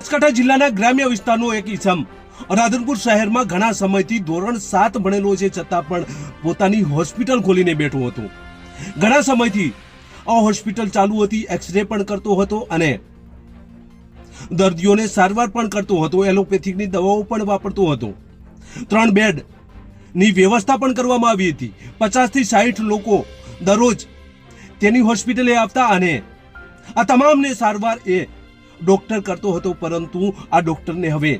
બનાસકાંઠા જિલ્લાના ગ્રામ્ય વિસ્તારનો એક ઈસમ રાધનપુર શહેરમાં ઘણા સમયથી ધોરણ 7 ભણેલો છે, છતાં પણ પોતાની હોસ્પિટલ ખોલીને બેઠો હતો। ઘણા સમયથી આ હોસ્પિટલ ચાલુ હતી, એક્સરે પણ કરતો હતો અને દર્દીઓને સારવાર પણ કરતો હતો, એલોપેથિકની દવાઓ પણ વાપરતો હતો। 3 બેડની વ્યવસ્થા પણ કરવામાં આવી હતી। 50 થી 60 લોકો દરરોજ તેની હોસ્પિટલે આવતા અને આ તમામને સારવાર એ ડોક્ટર કરતો હતો, પરંતુ આ ડોક્ટરને હવે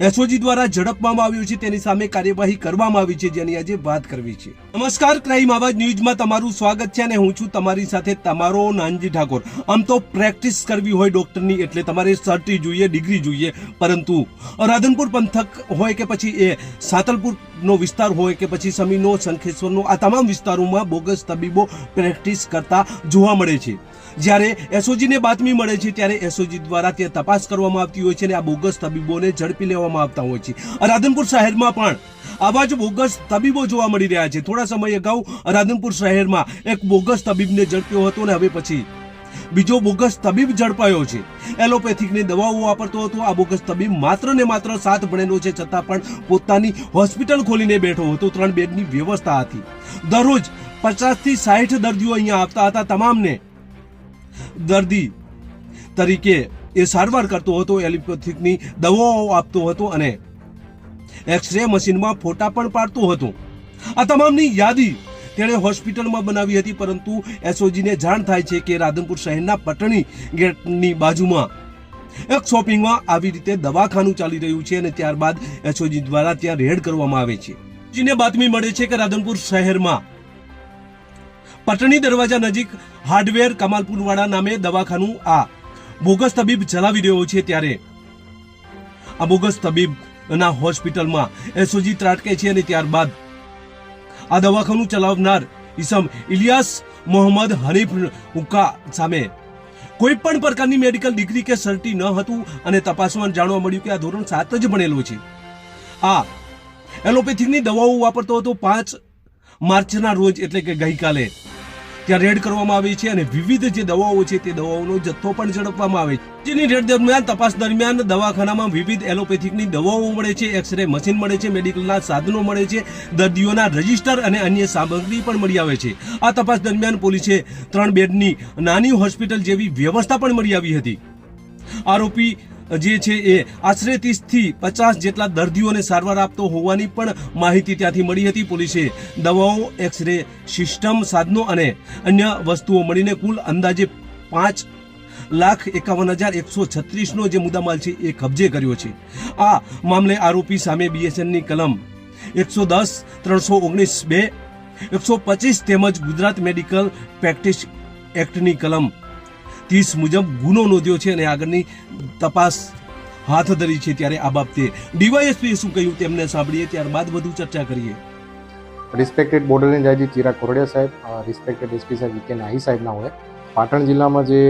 એસઓજી દ્વારા ઝડપવામાં આવ્યો છે। તેની સામે કાર્યવાહી કરવામાં આવી છે, જેની આજે વાત કરવી છે। નમસ્કાર, ક્રાઇમ આવાજ ન્યૂઝમાં તમારું સ્વાગત છે અને હું છું તમારી સાથે તમારો નાનજી ઠાકોર। આમ તો પ્રેક્ટિસ કરવી હોય ડોક્ટરની એટલે તમારે સર્ટી જોઈએ, ડિગ્રી જોઈએ, પરંતુ રાધનપુર પંથક હોય કે પછી એ સાતલપુરનો વિસ્તાર હોય કે પછી સમીનો, શંખેશ્વરનો, આ તમામ વિસ્તારોમાં બોગસ તબીબો પ્રેક્ટિસ કરતા જોવા મળે છે। જ્યારે એસઓજીને બાતમી મળે છે ત્યારે એસઓજી દ્વારા ત્યાં તપાસ કરવામાં આવતી હોય છે અને આ બોગસ તબીબોને ઝડપી લેવામાં આવતા હોય છે। રાધનપુર શહેરમાં પણ આવા જ બોગસ તબીબો જોવા મળી રહ્યા છે। થોડા સમય અગાઉ રાધનપુર શહેરમાં એક બોગસ તબીબને ઝડપ્યો હતો અને હવે પછી બીજો બોગસ તબીબ ઝડપાયો છે। એલોપેથિકની દવાઓ વાપરતો હતો। આ બોગસ તબીબ માત્ર ને માત્ર 7 ભણેલો છે, છતાં પણ પોતાની હોસ્પિટલ ખોલીને બેઠો હતો। 3 બેડની વ્યવસ્થા હતી। દરરોજ 50 થી 60 દર્દીઓ અહીંયા આવતા હતા। તમામને દર્દી તરીકે એ સારવાર કરતો હતો, એલોપેથિકની દવાઓ આપતો હતો અને એક્સરે મશીનમાં ફોટા પણ પાડતો હતો। આ તમામની યાદી તેણે હોસ્પિટલમાં બનાવી હતી, પરંતુ એસઓજીને જાણ થાય છે કે રાધનપુર શહેરના પટણી ગેટની બાજુમાં એક શોપિંગમાં આવી રીતે દવાખાનું ચાલી રહ્યું છે અને ત્યારબાદ એસઓજી દ્વારા ત્યાં રેડ કરવામાં આવે છે। જેને બાતમી મળે છે કે રાધનપુર શહેરમાં પટણી દરવાજા નજીક હાર્ડવેર કમાલપુરવાડા નામે દવાખાનું આ બોગસ તબીબ ચલાવી રહ્યો છે। ત્યારે આ બોગસ તબીબના હોસ્પિટલમાં એસઓજી ત્રાટકે છે અને ત્યારબાદ આ દવાખાનું ચલાવનાર ઈસમ ઇલિયાસ મોહમ્મદ હનીફ હુક્કા સામે કોઈ પણ પ્રકારની મેડિકલ ડિગ્રી કે સર્ટી ન હતું અને તપાસમાં જાણવા મળ્યું કે આ ધોરણ 7 જ ભણેલો છે। આ એલોપેથિકની દવાઓ વાપરતો હતો। 5 માર્ચના રોજ એટલે કે ગઈકાલે ત્યાં રેડ કરવામાં આવી છે અને વિવિધ જે દવાઓ છે તે દવાઓનો જથ્થો પણ ઝડપવામાં આવે છે। જેની રેડ દરમિયાન તપાસ દરમિયાન દવાખાનામાં વિવિધ એલોપેથિકની દવાઓ મળે છે, એક્સરે મશીન મળે છે, મેડિકલના સાધનો મળે છે, દર્દીઓના રજિસ્ટર અને અન્ય સામગ્રી પણ મળી આવે છે। આ તપાસ દરમિયાન પોલીસે 3 બેડની નાની હોસ્પિટલ જેવી વ્યવસ્થા પણ મળી આવી હતી। આરોપી જે છે એ આશરે 30 થી 50 જેટલા દર્દીઓને સારવાર આપતો હોવાની પણ માહિતી ત્યાંથી મળી હતી। પોલીસે દવાઓ, એક્સરે સિસ્ટમ, સાધનો અને અન્ય વસ્તુઓ મળીને કુલ અંદાજે 5,51,136 નો જે મુદ્દામાલ છે એ કબજે કર્યો છે। આ મામલે આરોપી સામે બીએસએનની કલમ 110, 319(2), 125 તેમજ ગુજરાત મેડિકલ પ્રેક્ટિસ એક્ટની કલમ 30 મુજબ ગુનો નોંધ્યો છે અને આગળની તપાસ હાથ ધરી છે। ત્યારે આ બાબતે ડીવાયએસપીએ શું કહ્યું તેમને સાંભળીએ, ત્યારબાદ વધુ ચર્ચા કરીએ। Respected border range IG Chirag Kordia સાહેબ, રિસ્પેક્ટેડ એસપી સાહેબ વીકે નાહી સાહેબના હોય પાટણ જિલ્લામાં જે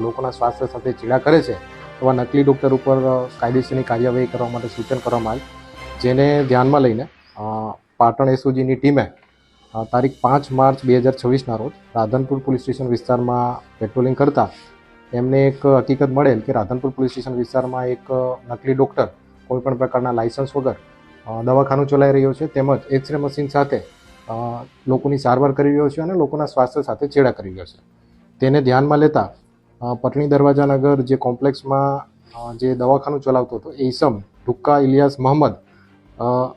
લોકોના સ્વાસ્થ્ય સાથે ચેડા કરે છે એવા નકલી ડૉક્ટર ઉપર કાયદેસરની કાર્યવાહી કરવા માટે સૂચન કરવામાં આવ્યું, જેને ધ્યાનમાં લઈને પાટણ એસઓજીની ટીમે તારીખ 5 માર્ચ 2026ના રોજ રાધનપુર પોલીસ સ્ટેશન વિસ્તારમાં પેટ્રોલિંગ કરતા એમને એક હકીકત મળેલ કે રાધનપુર પોલીસ સ્ટેશન વિસ્તારમાં એક નકલી ડૉક્ટર કોઈપણ પ્રકારના લાયસન્સ વગર દવાખાનું ચલાવી રહ્યો છે, તેમજ એક્સરે મશીન સાથે લોકોની સારવાર કરી રહ્યો છે અને લોકોના સ્વાસ્થ્ય સાથે ચેડા કરી રહ્યો છે। તેને ધ્યાનમાં લેતા પટણી દરવાજાનગર જે કોમ્પ્લેક્સમાં જે દવાખાનું ચલાવતો હતો એ ઈસમ હુક્કા ઇલિયાસ મોહમ્મદ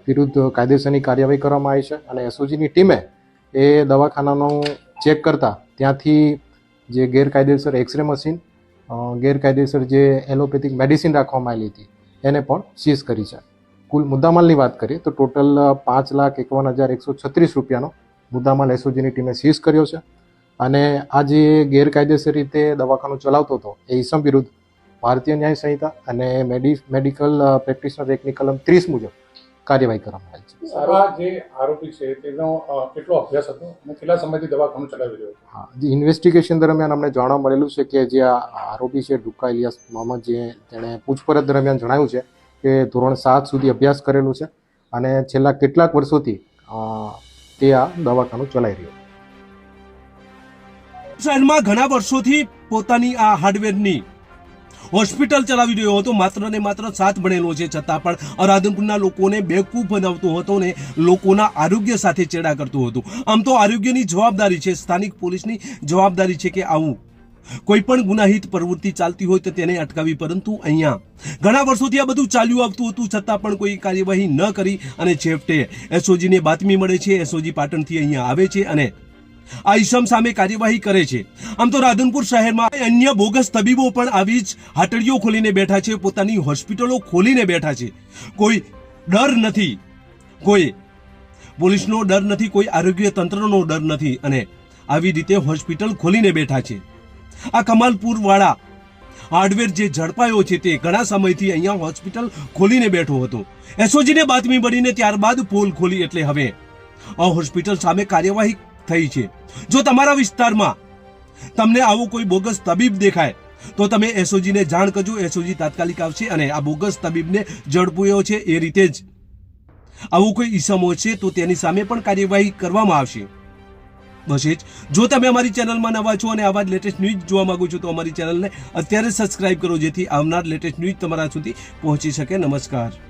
વિરુદ્ધ કાયદેસરની કાર્યવાહી કરવામાં આવી છે અને એસઓજીની ટીમે એ દવાખાનાનું ચેક કરતા ત્યાંથી જે ગેરકાયદેસર એક્સરે મશીન, ગેરકાયદેસર જે એલોપેથિક મેડિસિન રાખવામાં આવેલી હતી એને પણ સીઝ કરી છે। કુલ મુદ્દામાલની વાત કરીએ તો ટોટલ 5,51,136 રૂપિયાનો મુદ્દામાલ એસઓજીની ટીમે સીઝ કર્યો છે અને આ જે ગેરકાયદેસર રીતે દવાખાનું ચલાવતો હતો એ ઈસમ વિરુદ્ધ ભારતીય ન્યાય સંહિતા અને મેડિકલ પ્રેક્ટિશનર એક્ટની કલમ 30 મુજબ કાર્યવાહી કરવામાં આવી છે। આ જે આરોપી છે તેનો કેટલો અભ્યાસ હતો અને કેટલા સમયથી દવાખાનું ચલાવી રહ્યો હતો? હા, જે ઇન્વેસ્ટિગેશન દરમિયાન અમને જાણવા મળેલું છે કે જે આ આરોપી છે હુક્કા ઇલિયાસ મોહમ્મદ, જે તેણે પૂછપરછ દરમિયાન જણાવ્યું છે કે ધોરણ 7 સુધી અભ્યાસ કરેલું છે અને છેલ્લા કેટલાક વર્ષોથી તે આ દવાખાનું ચલાવી રહ્યો છે। શહેરમાં ઘણા વર્ષોથી પોતાની આ હાર્ડવેરની હોસ્પિટલ ચલાવી રહ્યો હતો, માત્ર ને માત્ર 7 ભણેલો છે, છતાં પણ રાધનપુરના લોકોને બેવકૂફ બનાવતો હતો ને લોકોના આરોગ્ય સાથે ચેડા કરતો હતો. આમ તો આરોગ્યની જવાબદારી છે, સ્થાનિક પોલીસની જવાબદારી છે કે આવું કોઈ પણ ગુનાહિત પ્રવૃત્તિ ચાલતી હોય તો તેને અટકાવી, પરંતુ અહીંયા ઘણા વર્ષોથી આ બધું ચાલ્યું આવતું હતું, છતાં પણ કોઈ કાર્યવાહી ન કરી અને છેવટે એસઓજીને બાતમી મળે છે. એસઓજી પાટણથી અહીંયા આવે છે અને આ ઈસમ સામે કાર્યવાહી કરે છે. આમ તો રાધનપુર શહેરમાં અન્ય બોગસ તબીબો પણ આવી જ હાટડીઓ ખોલીને બેઠા છે, પોતાની હોસ્પિટલો ખોલીને બેઠા છે. કોઈ ડર નથી, કોઈ પોલીસનો ડર નથી, કોઈ આરોગ્ય તંત્રનો ડર નથી અને આવી રીતે હોસ્પિટલ ખોલીને બેઠા છે. આ કમાલપુર વાળા હાર્ડવેર જે ઝડપાયો છે તે ઘણા સમયથી અહીંયા હોસ્પિટલ ખોલીને બેઠો હતો. એસઓજીને બાતમી મળીને ત્યારબાદ પોલ ખોલી એટલે હવે આ હોસ્પિટલ સામે કાર્યવાહી થઈ છે. જો તમારા વિસ્તારમાં તમને આવો કોઈ બોગસ તબીબ દેખાય તો તમે એસઓજીને જાણ કરજો. એસઓજી તાત્કાલિક આવશે અને આ બોગસ તબીબને ઝડપ્યો છે એ રીતે જ આવું કોઈ ઈસમો છે તો તેની સામે પણ કાર્યવાહી કરવામાં આવશે. બસ એ જ. જો તમે અમારી ચેનલમાં નવા છો અને આવા જ લેટેસ્ટ ન્યૂઝ જોવા માંગો છો તો અમારી ચેનલને અત્યારે સબસ્ક્રાઇબ કરો, જેથી આવનાર લેટેસ્ટ ન્યૂઝ તમારા સુધી પહોંચી શકે. નમસ્કાર.